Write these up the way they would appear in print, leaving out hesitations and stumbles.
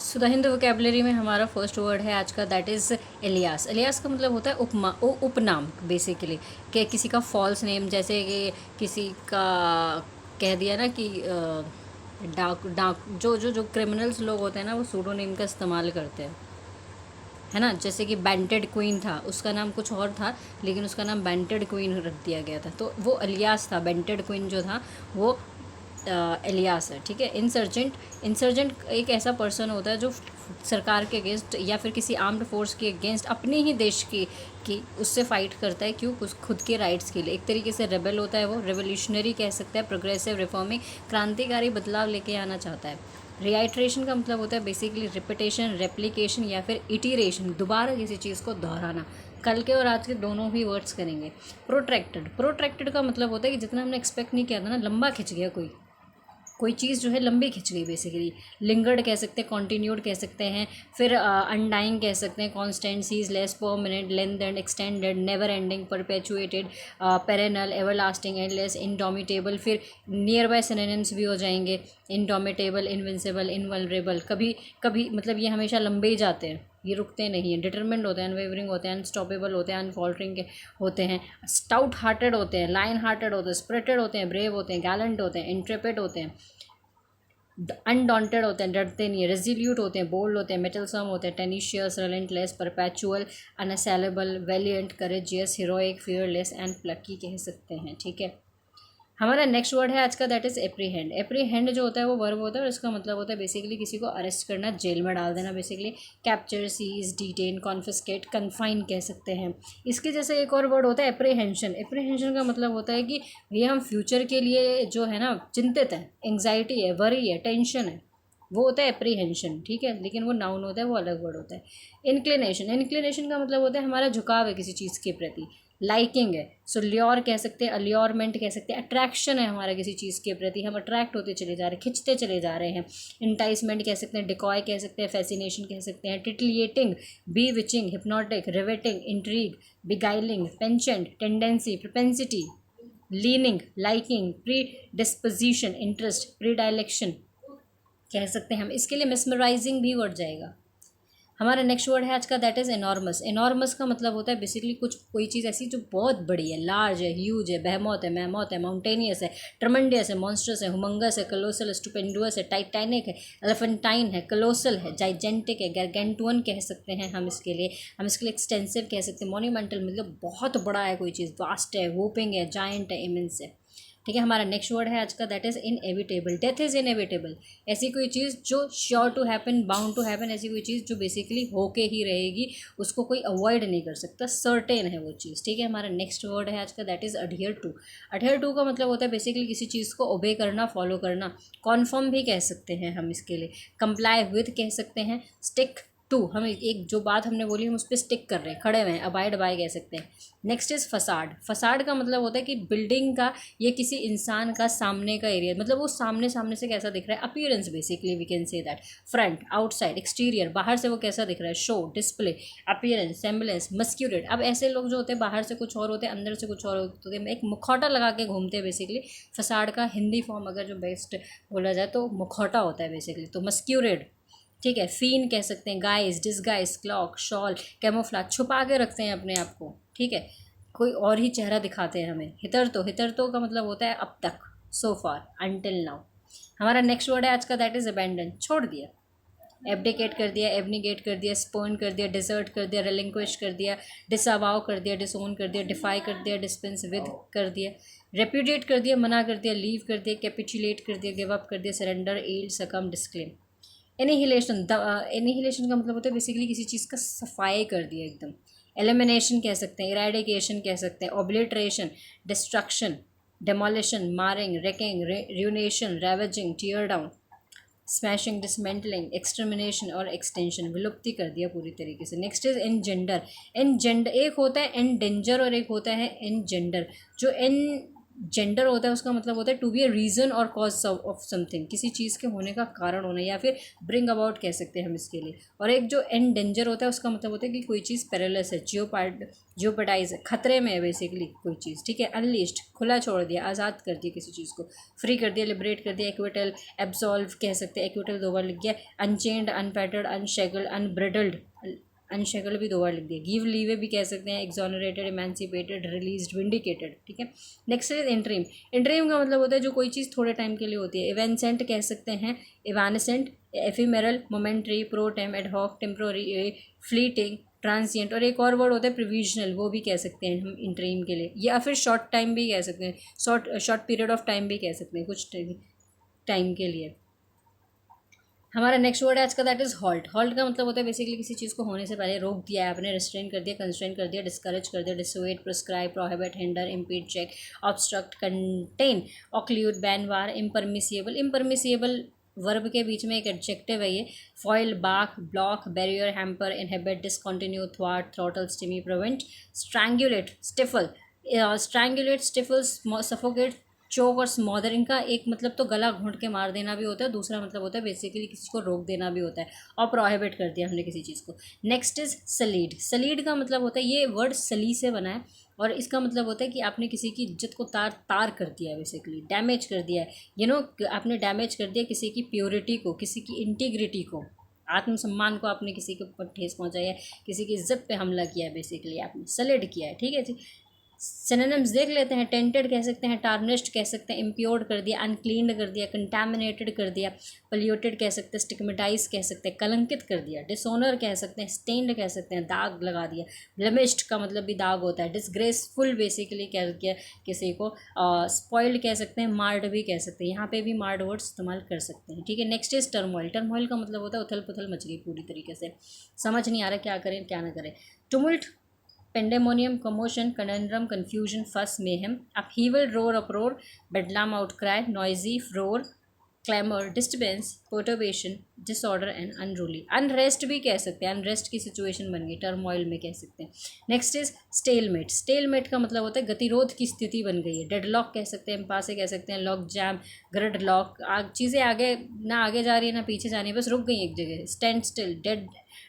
So the Hindu vocabulary में हमारा first word है आज का, दैट इज़ एलियास। एलियास का मतलब होता है उपनाम बेसिकली, कि किसी का फॉल्स नेम, जैसे कि किसी का कह दिया ना कि डाक डाक जो जो जो क्रिमिनल्स लोग होते हैं ना, वो सूडो नेम का इस्तेमाल करते हैं, है ना। जैसे कि बेंटेड क्वीन था, उसका नाम कुछ और था लेकिन उसका नाम बेंटेड क्वीन रख दिया गया था, तो वो एलियास था। बेंटेड क्वीन जो था वो एलियास है, ठीक है। इंसर्जेंट, इंसर्जेंट एक ऐसा पर्सन होता है जो सरकार के अगेंस्ट या फिर किसी आर्म्ड फोर्स के अगेंस्ट अपने ही देश की उससे फाइट करता है। क्यों? खुद के राइट्स के लिए। एक तरीके से रेबल होता है वो, रेवोल्यूशनरी कह सकते हैं, प्रोग्रेसिव रिफॉर्मिंग, क्रांतिकारी बदलाव लेके आना चाहता है। रिआइट्रेशन का मतलब होता है बेसिकली रिपीटेशन, रेप्लिकेशन या फिर इटीरेशन, दोबारा किसी चीज़ को दोहराना। कल के और आज के दोनों ही वर्ड्स करेंगे। प्रोट्रैक्टेड, प्रोट्रैक्टेड का मतलब होता है कि जितना हमने एक्सपेक्ट नहीं किया था ना, लंबा खिंच गया कोई चीज़ जो है, लंबी खिंच गई बेसिकली। लिंगर्ड कह सकते हैं, कॉन्टीन्यूड कह सकते हैं, फिर अनडाइंग कह सकते हैं, constant, ceaseless, permanent, length and extended, never ending, perpetuated, perennial, everlasting, endless, indomitable. फिर नियर बाय सिनोनिम्स भी हो जाएंगे, इंडोमिटेबल, इनविंसिबल, इनवल्नरेबल। कभी कभी मतलब ये हमेशा लंबे ही जाते हैं, ये रुकते नहीं हैं। डिटरमिन्ड होते हैं, अनवेवरिंग होते हैं, अनस्टॉपेबल होते हैं, अनफॉल्टरिंग के होते हैं, स्टाउट हार्टेड होते हैं, लाइन हार्टेड होते हैं, स्प्रिटेड होते हैं, ब्रेव होते हैं, गैलेंट होते हैं, इंट्रेपेड होते हैं, अनडॉन्टेड होते हैं, डरते नहीं है, रेजिल्यूट होते हैं, बोल्ड होते हैं, मेटलसम होते हैं, tenacious, relentless, perpetual, unassailable, valiant, courageous, heroic, fearless and plucky कह सकते हैं, ठीक है। हमारा नेक्स्ट वर्ड है आज का, दैट इज़ एप्रीहेंड। एप्रीहेंड जो होता है वो वर्ब होता है और इसका मतलब होता है बेसिकली किसी को अरेस्ट करना, जेल में डाल देना basically. Capture, seize, detain, confiscate, confine कह सकते हैं। इसके जैसे एक और वर्ड होता है एप्रीहेंशन। एप्रीहेंशन का मतलब होता है कि ये हम फ्यूचर के लिए जो है ना चिंतित हैं, एंग्जाइटी है, वरी है, टेंशन है, वो होता है एप्रीहेंशन, ठीक है। लेकिन वो नाउन होता है, वो अलग वर्ड होता है। इंक्लिनेशन, इंक्लिनेशन का मतलब होता है हमारा झुकाव है किसी चीज़ के प्रति। लाइकिंग है, सो ल्योर कह सकते हैं, अल्योरमेंट कह सकते हैं, अट्रैक्शन है हमारा किसी चीज़ के प्रति, हम अट्रैक्ट होते चले जा रहे हैं, खिंचते चले जा रहे हैं। इंटाइसमेंट कह सकते हैं, डिकॉय कह सकते हैं, फैसिनेशन कह सकते हैं, titillating, bewitching, hypnotic, riveting, intrigue, beguiling, penchant, tendency, propensity, leaning, liking, predisposition, interest, predilection कह सकते हैं हम। इसके लिए मिसमराइजिंग भी वर्ड जाएगा। हमारा नेक्स्ट वर्ड है आज का, दैट इज़ एनॉर्मस। एनॉर्मस का मतलब होता है बेसिकली कोई चीज़ ऐसी जो बहुत बड़ी है, लार्ज है, ह्यूज है, बेहमौत है, मैमौत है, माउंटेनियस है, ट्रमंडियस है, मॉन्स्टरस है, हुमंगस है, कलोसल, स्टुपेंडुअस है, टाइटैनिक है, एलिफेंटाइन है, कलोसल है, जाइजेंटिक है, गैरगेंटुअन कह सकते हैं हम इसके लिए। हम इसके लिए एक्सटेंसिव कह सकते हैं, मोन्यूमेंटल मतलब बहुत बड़ा है कोई चीज़, वास्ट है, वोपिंग है, जायंट है, इमेंस है, ठीक है। हमारा नेक्स्ट वर्ड है आज का, that is inevitable. Death is inevitable, ऐसी कोई चीज़ जो sure to happen, bound to happen, ऐसी कोई चीज़ जो बेसिकली होके ही रहेगी, उसको कोई अवॉइड नहीं कर सकता, सर्टेन है वो चीज़, ठीक है। हमारा नेक्स्ट वर्ड है आज का, that is adhere to. Adhere to का मतलब होता है बेसिकली किसी चीज़ को ओबे करना, फॉलो करना। कॉन्फर्म भी कह सकते हैं हम इसके लिए, कंप्लाई विद कह सकते हैं, स्टिक टू, हम एक जो बात हमने बोली हम उस पर स्टिक कर रहे हैं, खड़े हुए हैं, अबाइड बाय कह सकते हैं। Next is facade. फसाड का मतलब होता है कि बिल्डिंग का या किसी इंसान का सामने का एरिया, मतलब वो सामने से कैसा दिख रहा है, appearance basically we can say that. Front, outside, exterior, बाहर से वो कैसा दिख रहा है, show, display, appearance, semblance, masquerade. अब ऐसे लोग जो होते हैं बाहर से कुछ और होते हैं, अंदर से कुछ और होते हैं, एक मुखौटा लगा के घूमते हैं बेसिकली। फसाड का हिंदी फॉर्म अगर जो बेस्ट बोला जाए तो मुखौटा होता है बेसिकली, तो मस्क्यूरेट, ठीक है। फीन कह सकते हैं, गाइस, डिसगाइस, क्लॉक, शॉल, कैमोफ्लाज, छुपा के रखते हैं अपने आप को, ठीक है, कोई और ही चेहरा दिखाते हैं हमें। हितरतो का मतलब होता है अब तक, सो फार, अनटिल नाउ। हमारा नेक्स्ट वर्ड है आज का, दैट इज़ अबैंडन, छोड़ दिया, एब्डिकेट कर दिया, एबनिगेट कर दिया, स्पोन कर दिया, डिसर्ट कर दिया, रिलिंक्विश कर दिया, डिसअवाउ कर दिया, डिसोन कर दिया, डिफाई कर दिया, डिस्पेंस विद कर दिया, रेप्यूडिएट कर दिया, मना कर दिया, लीव कर दिया, कैपिचुलेट कर दिया, गिव अप कर दिया, सरेंडर, एल्ड, सकम, डिस्क्लेम। एनिहिलेशन, एनिहिलेशन का मतलब होता है बेसिकली किसी चीज़ का सफाई कर दिया एकदम। एलिमिनेशन कह सकते हैं, इरेडिकेशन कह सकते हैं, obliteration, destruction, demolition, marring, wrecking, ruination, ravaging, tear down, smashing, dismantling, extermination और एक्सटेंशन, विलुप्ति कर दिया पूरी तरीके से। Next is engender. एनजेंडर एक होता है एनडेंजर और एक होता है एनजेंडर। जो जेंडर होता है उसका मतलब होता है टू बी अ रीज़न और कॉज ऑफ समथिंग, किसी चीज़ के होने का कारण होना, या फिर ब्रिंग अबाउट कह सकते हैं हम इसके लिए। और एक जो एंडेंजर होता है उसका मतलब होता है कि कोई चीज़ पेरिलस है, जियोपार्डाइज है, खतरे में है बेसिकली कोई चीज़, ठीक है। अनलिस्ड, खुला छोड़ दिया, आज़ाद कर दिया किसी चीज़ को, फ्री कर दिया, लिबरेट कर दिया। एक्विटल, एब्सॉल्व कह सकते हैं, एक्विटल 2 बार लिख गया। अनचेंड, अनफेटर्ड, अनशेकल्ड, अनब्रिडल्ड, अनशेकल्ड भी 2 बार लिख दिया। गिव लीवे भी कह सकते हैं, एक्सोनरेटेड, इमेंसिपेटेड, रिलीज्ड, विंडिकेटेड, ठीक है। Next is interim. इंटरिम का मतलब होता है जो कोई चीज़ थोड़े टाइम के लिए होती है। इवेंसेंट कह सकते हैं, evanescent, ephemeral, momentary, pro tem, ad hoc, temporary, fleeting, transient. और एक और वर्ड होता है प्रोविजनल, वो भी कह सकते हैं हम इंटरिम के लिए, या फिर शॉर्ट टाइम भी कह सकते हैं, शॉर्ट पीरियड ऑफ टाइम भी कह सकते हैं, कुछ टाइम के लिए। हमारा नेक्स्ट वर्ड है आज का, दैट इज़ हॉल्ट। हॉल्ट का मतलब होता है बेसिकली किसी चीज़ को होने से पहले रोक दिया है आपने, रिस्ट्रेन कर दिया, कंस्ट्रेन कर दिया, डिस्करेज कर दिया, dissuade, prescribe, prohibit, hinder, impede, check, obstruct, contain, occlude, ban, bar, impermissible. Impermissible verb के बीच में एक एडजेक्टिव है ये। Foil, balk, block, barrier, hamper, inhibit, discontinue, थ्वाट, throttle, stymie, prevent, strangulate, stifle, strangulate, stifle, suffocate, choke और smother. इनका एक मतलब तो गला घोंट के मार देना भी होता है, दूसरा मतलब होता है बेसिकली किसी को रोक देना भी होता है, और प्रोहिबिट कर दिया हमने किसी चीज़ को। Next is solid. सलीड का मतलब होता है, ये वर्ड सली से बना है, और इसका मतलब होता है कि आपने किसी की इज्जत को तार तार कर दिया है, बेसिकली डैमेज कर दिया है, आपने डैमेज कर दिया किसी की प्योरिटी को, किसी की इंटीग्रिटी को, आत्मसम्मान को आपने किसी के ऊपर ठेस पहुंचाई है, किसी की इज्जत पे हमला किया है, बेसिकली आपने सलेड किया है, ठीक है जी। सिनोनिम्स देख लेते हैं। टेंटेड कह सकते हैं, टार्निश्ड कह सकते हैं, इम्प्योर्ड कर दिया, अनक्लीन्ड कर दिया, कंटामिनेटेड कर दिया, पोल्यूटेड कह सकते हैं, स्टिग्मेटाइज कह सकते हैं, कलंकित कर दिया, डिसऑनर कह सकते हैं, स्टेन्ड कह सकते हैं, दाग लगा दिया। ब्लेमिश्ड का मतलब भी दाग होता है। डिसग्रेसफुल बेसिकली कह दिया किसी को। स्पॉइल्ड कह सकते हैं, मार्ड भी कह सकते हैं, यहाँ पे भी मार्ड वर्ड इस्तेमाल कर सकते हैं, ठीक है। Next is turmoil. टर्मोइल का मतलब होता है उथल पुथल मच गई पूरी तरीके से, समझ नहीं आ रहा क्या करें क्या ना करें। Tumult, pandemonium, commotion, conundrum, confusion, fuss, mayhem, upheaval, roar, uproar, bedlam, outcry, noisy, roar, clamour, disturbance, perturbation, disorder and unruly. Unrest भी कह सकते हैं, अनरेस्ट की सिचुएशन बन गई, टर्मोइल में कह सकते हैं। Next is stalemate. स्टेलमेट का मतलब होता है गतिरोध की स्थिति बन गई है। डेडलॉक कह सकते हैं, पासे कह सकते हैं, लॉक जैम, ग्रिड लॉक, चीज़ें आगे ना आगे जा रही है ना पीछे जा रही है, बस रुक गई एक जगह। स्टैंड स्टिल, डेड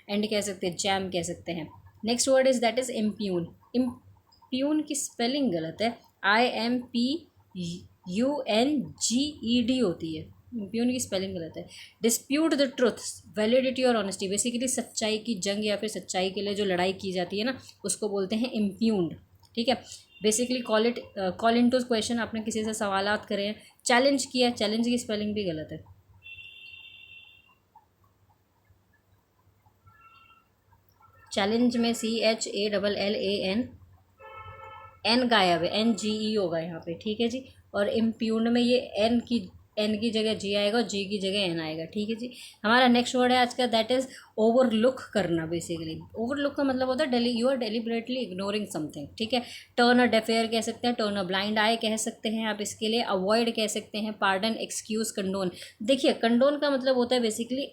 एंड कह सकते हैं, जैम कह सकते हैं। Next word is that is impugn. Impugn की स्पेलिंग गलत है, IMPUNGED होती है, इम्प्यून की स्पेलिंग गलत है। डिस्प्यूट द ट्रुथ, वैलिडिटी और ऑनेस्टी, बेसिकली सच्चाई की जंग या फिर सच्चाई के लिए जो लड़ाई की जाती है ना, उसको बोलते हैं इम्प्यून्ड, ठीक है। Basically call into question, आपने किसी से सवालात करे हैं, चैलेंज किया, चैलेंज की स्पेलिंग भी गलत है। चैलेंज में CHALLAN, एन गायब है, NGE होगा यहाँ पे, ठीक है जी। और इम्प्यून्ड में ये एन की जगह जी आएगा और जी की जगह एन आएगा, ठीक है जी। हमारा नेक्स्ट वर्ड है आज का, दैट इज़ ओवरलुक करना। बेसिकली ओवरलुक का मतलब होता है you are deliberately ignoring something, ठीक है। टर्न अ डेफ ईयर कह सकते हैं, टर्न अ ब्लाइंड आई कह सकते हैं आप इसके लिए। अवॉइड कह सकते हैं, पार्डन, एक्सक्यूज़, कंडोन। देखिए कंडोन का मतलब होता है बेसिकली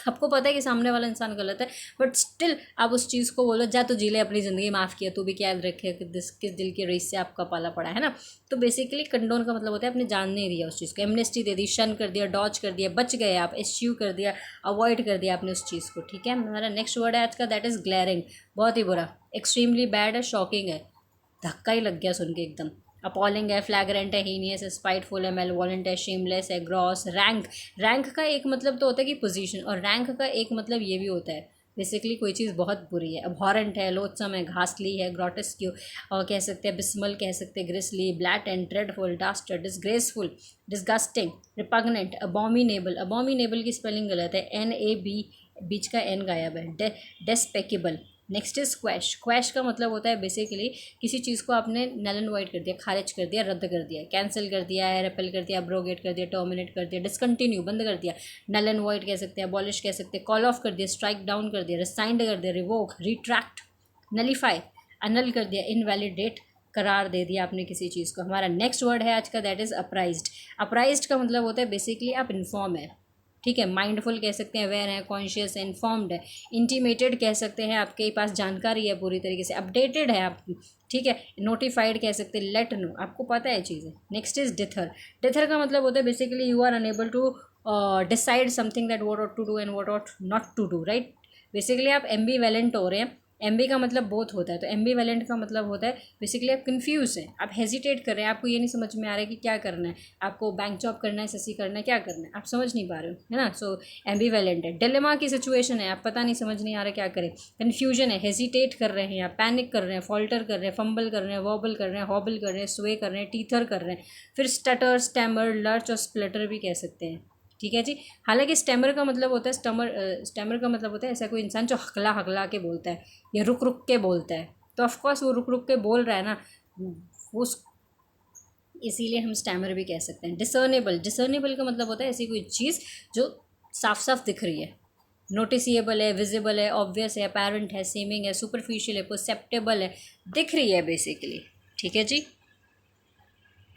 आपको पता है कि सामने वाला इंसान गलत है, बट स्टिल आप उस चीज़ को बोलो, जा तो जी ले अपनी ज़िंदगी, माफ़ किया, तू भी क्या याद रखे कि किस दिल की रईस से आपका पाला पड़ा है ना। तो बेसिकली कंडोन का मतलब होता है आपने जान नहीं दिया उस चीज़ को, एमनेस्टी दे दी, शन कर दिया, डॉच कर दिया, बच गए आप, एस्च्यू कर दिया, अवॉइड कर दिया आपने उस चीज़ को, ठीक है। हमारा नेक्स्ट वर्ड है आज का, दैट इज़ ग्लैरिंग। बहुत ही बुरा, एक्सट्रीमली बैड है, शॉकिंग है, धक्का ही लग गया सुन के एकदम। अपॉलिंग है, फ्लैग्रेंट है, हीनियस है, स्पाइटफुल है, मेलवॉलेंट है, शेमलेस है, ग्रॉस। रैंक, रैंक का एक मतलब तो होता है कि पोजीशन, और रैंक का एक मतलब ये भी होता है बेसिकली कोई चीज़ बहुत बुरी है। अबहॉरेंट है, लोथसम है, घासली है, ग्रोटेस्क्यू और कह सकते हैं, बिस्मल कह सकते हैं, grisly, blat and dreadful, dastard, disgraceful, disgusting, repugnant, abominable. Abominable की स्पेलिंग गलत है, NAB, बीच का N गायब है। Despicable. Next is squash. Squash का मतलब होता है बेसिकली किसी चीज़ को आपने नल एंड वाइड कर दिया, खारिज कर दिया, रद्द कर दिया, कैंसिल कर दिया है, रेपेल कर दिया, अब्रोगेट कर दिया, टर्मिनेट कर दिया, डिसकंटिन्यू, बंद कर दिया, नल एंड वाइड कह सकते हैं, अबॉलिश कह सकते हैं, कॉल ऑफ कर दिया, स्ट्राइक डाउन कर दिया, रिसाइंड कर दिया, रिवोक, रिट्रैक्ट, नलीफाई, अनल कर दिया, इनवैलिडेट करार दे दिया आपने किसी चीज़ को। हमारा नेक्स्ट वर्ड है आज का, दैट इज़ अप्राइज्ड। अप्राइज्ड का मतलब होता है बेसिकली आप इन्फॉर्म है, ठीक है। माइंडफुल कह सकते हैं, अवेयर है, कॉन्शियस है, इन्फॉर्म्ड है। इंटीमेटेड कह सकते हैं आपके पास जानकारी है पूरी तरीके से, अपडेटेड है आप, ठीक है। नोटिफाइड कह सकते हैं, लेट नो, आपको पता है चीज़ें। Next is डिथर। डिथर का मतलब होता है basically you are unable to decide something that what ought to do and what ought not to do, right. Basically आप एम्बीवेलेंट हो रहे हैं। एम्बी का मतलब बोथ होता है, तो एम्बीवेलेंट का मतलब होता है बेसिकली आप कंफ्यूज हैं, आप हेजिटेट कर रहे हैं, आपको ये नहीं समझ में आ रहा है कि क्या करना है, आपको बैंक जॉब करना है, एसएससी करना है, क्या करना है, आप समझ नहीं पा रहे हो, है ना। सो एम्बीवेलेंट है। डिलेमा की सिचुएशन है, आप पता नहीं, समझ नहीं आ रहा क्या करें। कन्फ्यूजन है, हेजिटेट कर रहे हैं, आप पैनिक कर रहे हैं, फॉल्टर कर रहे हैं, फंबल कर रहे हैं, वॉबल कर रहे हैं, हॉबल कर रहे हैं, स्वे कर रहे हैं, टीथर कर रहे हैं। फिर स्टटर, स्टैमर, लर्च और स्प्लटर भी कह सकते हैं, ठीक है जी। हालांकि स्टैमर का मतलब होता है स्टैमर का मतलब होता है ऐसा कोई इंसान जो हकला हकला के बोलता है या रुक रुक के बोलता है, तो ऑफकोर्स वो रुक रुक के बोल रहा है ना, वो इसीलिए हम स्टैमर भी कह सकते हैं। डिसर्नेबल, डिसर्नेबल का मतलब होता है ऐसी कोई चीज़ जो साफ साफ दिख रही है, नोटिसिएबल है, विजिबल है, ऑब्वियस है, अपैरेंट है, सीमिंग है, सुपरफिशियल है, परसेप्टेबल है, दिख रही है बेसिकली, ठीक है जी।